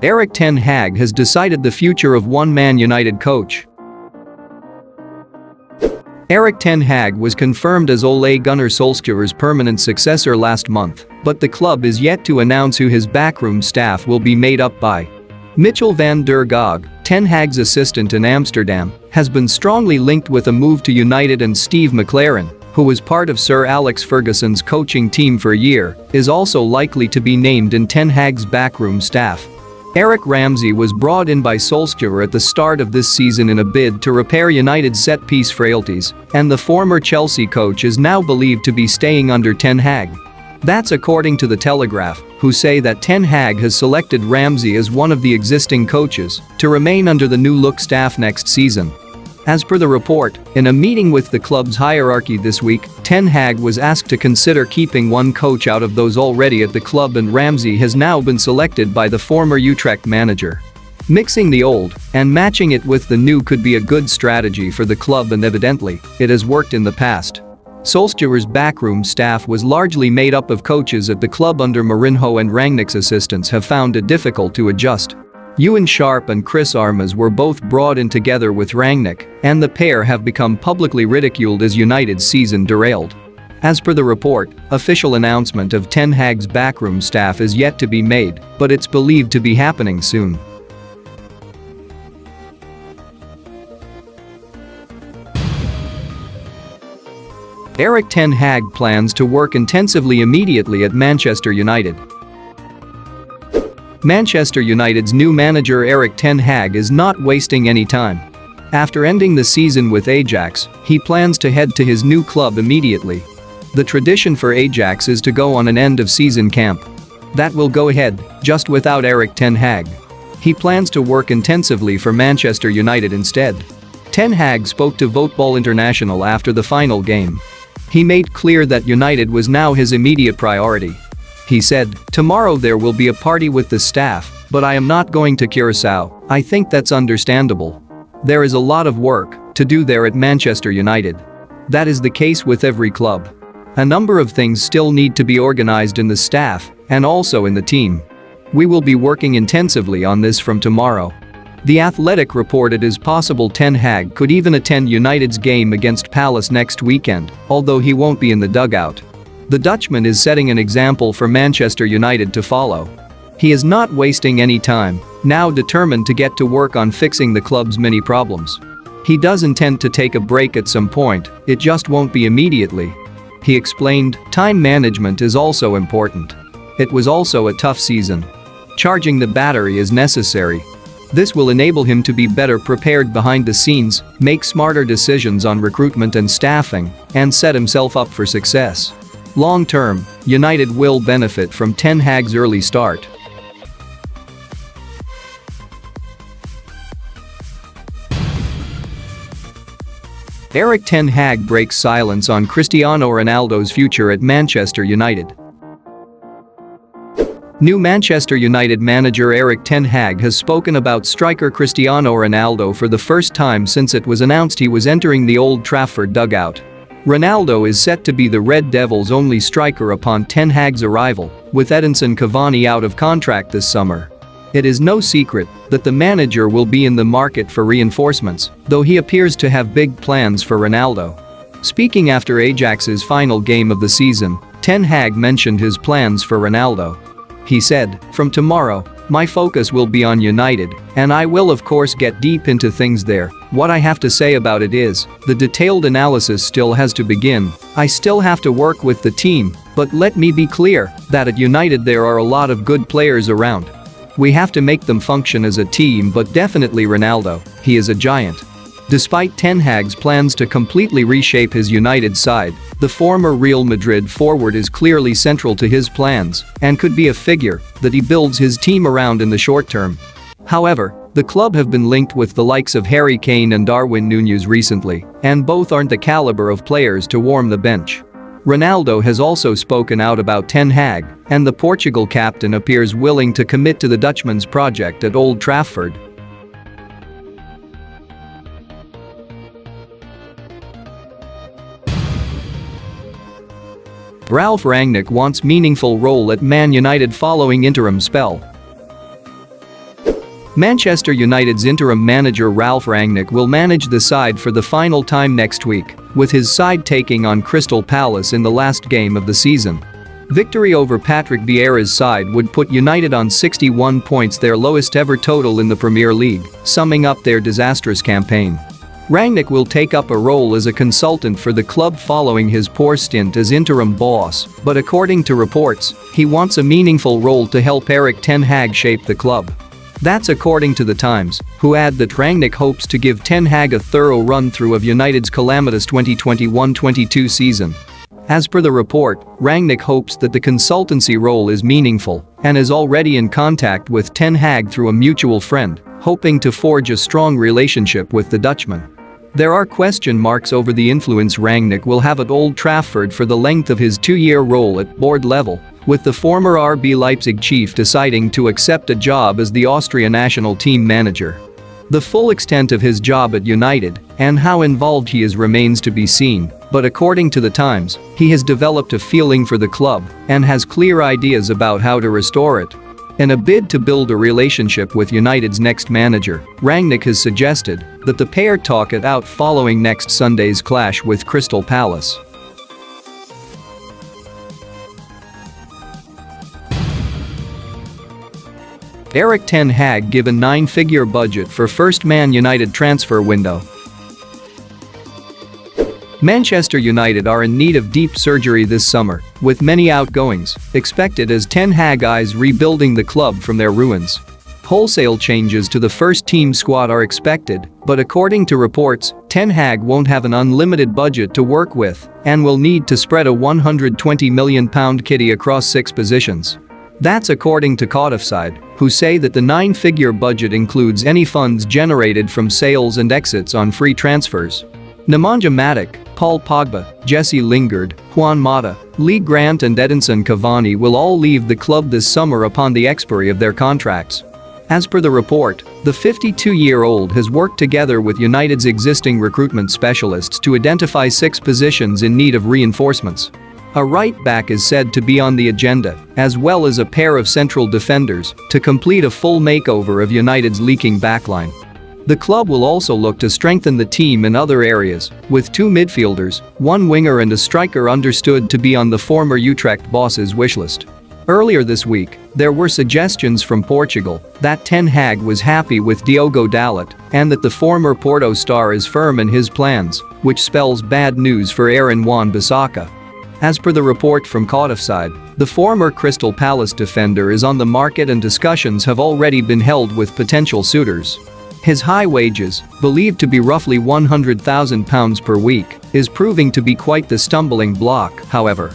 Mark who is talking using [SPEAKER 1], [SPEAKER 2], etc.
[SPEAKER 1] Erik ten Hag has decided the future of one Man United coach. Erik ten Hag was confirmed as Ole Gunnar Solskjaer's permanent successor last month, but the club is yet to announce who his backroom staff will be made up by. Mitchell van der Gaag, Ten Hag's assistant in Amsterdam, has been strongly linked with a move to United, and Steve McLaren, who was part of Sir Alex Ferguson's coaching team for a year, is also likely to be named in Ten Hag's backroom staff. Eric Ramsey was brought in by Solskjaer at the start of this season in a bid to repair United's set-piece frailties, and the former Chelsea coach is now believed to be staying under Ten Hag. That's according to The Telegraph, who say that Ten Hag has selected Ramsey as one of the existing coaches to remain under the new-look staff next season. As per the report, in a meeting with the club's hierarchy this week, Ten Hag was asked to consider keeping one coach out of those already at the club, and Ramsey has now been selected by the former Utrecht manager. Mixing the old and matching it with the new could be a good strategy for the club, and evidently, it has worked in the past. Solskjaer's backroom staff was largely made up of coaches at the club under Mourinho, and Rangnick's assistants have found it difficult to adjust. Ewan Sharp and Chris Armas were both brought in together with Rangnick, and the pair have become publicly ridiculed as United's season derailed. As per the report, official announcement of Ten Hag's backroom staff is yet to be made, but it's believed to be happening soon. Erik ten Hag plans to work intensively immediately at Manchester United. Manchester United's new manager Erik ten Hag is not wasting any time. After ending the season with Ajax, he plans to head to his new club immediately. The tradition for Ajax is to go on an end-of-season camp. That will go ahead, just without Erik ten Hag. He plans to work intensively for Manchester United instead. Ten Hag spoke to Voetbal International after the final game. He made clear that United was now his immediate priority. He said, "Tomorrow there will be a party with the staff, but I am not going to Curaçao. I think that's understandable. There is a lot of work to do there at Manchester United. That is the case with every club. A number of things still need to be organized in the staff and also in the team. We will be working intensively on this from tomorrow." The Athletic reported it is possible Ten Hag could even attend United's game against Palace next weekend, although he won't be in the dugout. The Dutchman is setting an example for Manchester United to follow. He is not wasting any time, now determined to get to work on fixing the club's many problems. He does intend to take a break at some point, it just won't be immediately. He explained, "Time management is also important. It was also a tough season. Charging the battery is necessary. This will enable him to be better prepared behind the scenes, make smarter decisions on recruitment and staffing, and set himself up for success. Long term, United will benefit from Ten Hag's early start." Erik ten Hag breaks silence on Cristiano Ronaldo's future at Manchester United. New Manchester United manager Erik ten Hag has spoken about striker Cristiano Ronaldo for the first time since it was announced he was entering the Old Trafford dugout. Ronaldo is set to be the Red Devils' only striker upon Ten Hag's arrival, with Edinson Cavani out of contract this summer. It is no secret that the manager will be in the market for reinforcements, though he appears to have big plans for Ronaldo. Speaking after Ajax's final game of the season, Ten Hag mentioned his plans for Ronaldo. He said, "From tomorrow, my focus will be on United, and I will of course get deep into things there. What I have to say about it is, the detailed analysis still has to begin. I still have to work with the team, but let me be clear that at United there are a lot of good players around. We have to make them function as a team, but definitely Ronaldo, he is a giant." Despite Ten Hag's plans to completely reshape his United side, the former Real Madrid forward is clearly central to his plans and could be a figure that he builds his team around in the short term. However, the club have been linked with the likes of Harry Kane and Darwin Núñez recently, and both aren't the caliber of players to warm the bench. Ronaldo has also spoken out about Ten Hag, and the Portugal captain appears willing to commit to the Dutchman's project at Old Trafford. Ralf Rangnick wants meaningful role at Man United following interim spell. Manchester United's interim manager Ralf Rangnick will manage the side for the final time next week, with his side taking on Crystal Palace in the last game of the season. Victory over Patrick Vieira's side would put United on 61 points, their lowest ever total in the Premier League, summing up their disastrous campaign. Rangnick will take up a role as a consultant for the club following his poor stint as interim boss, but according to reports, he wants a meaningful role to help Erik ten Hag shape the club. That's according to The Times, who add that Rangnick hopes to give Ten Hag a thorough run-through of United's calamitous 2021-22 season. As per the report, Rangnick hopes that the consultancy role is meaningful and is already in contact with Ten Hag through a mutual friend, hoping to forge a strong relationship with the Dutchman. There are question marks over the influence Rangnick will have at Old Trafford for the length of his two-year role at board level, with the former RB Leipzig chief deciding to accept a job as the Austria national team manager. The full extent of his job at United and how involved he is remains to be seen, but according to The Times, he has developed a feeling for the club and has clear ideas about how to restore it. In a bid to build a relationship with United's next manager, Rangnick has suggested that the pair talk it out following next Sunday's clash with Crystal Palace. Erik ten Hag given 9-figure budget for first Man United transfer window. Manchester United are in need of deep surgery this summer, with many outgoings expected as Ten Hag eyes rebuilding the club from their ruins. Wholesale changes to the first-team squad are expected, but according to reports, Ten Hag won't have an unlimited budget to work with and will need to spread a £120 million kitty across 6 positions. That's according to Codifside, who say that the 9-figure budget includes any funds generated from sales and exits on free transfers. Nemanja Matic, Paul Pogba, Jesse Lingard, Juan Mata, Lee Grant and Edinson Cavani will all leave the club this summer upon the expiry of their contracts. As per the report, the 52-year-old has worked together with United's existing recruitment specialists to identify 6 positions in need of reinforcements. A right-back is said to be on the agenda, as well as a pair of central defenders, to complete a full makeover of United's leaking backline. The club will also look to strengthen the team in other areas, with 2 midfielders, 1 winger and a striker understood to be on the former Utrecht boss's wishlist. Earlier this week, there were suggestions from Portugal that Ten Hag was happy with Diogo Dalot and that the former Porto star is firm in his plans, which spells bad news for Aaron Wan-Bissaka. As per the report from Codifside, the former Crystal Palace defender is on the market and discussions have already been held with potential suitors. His high wages, believed to be roughly £100,000 per week, is proving to be quite the stumbling block, however,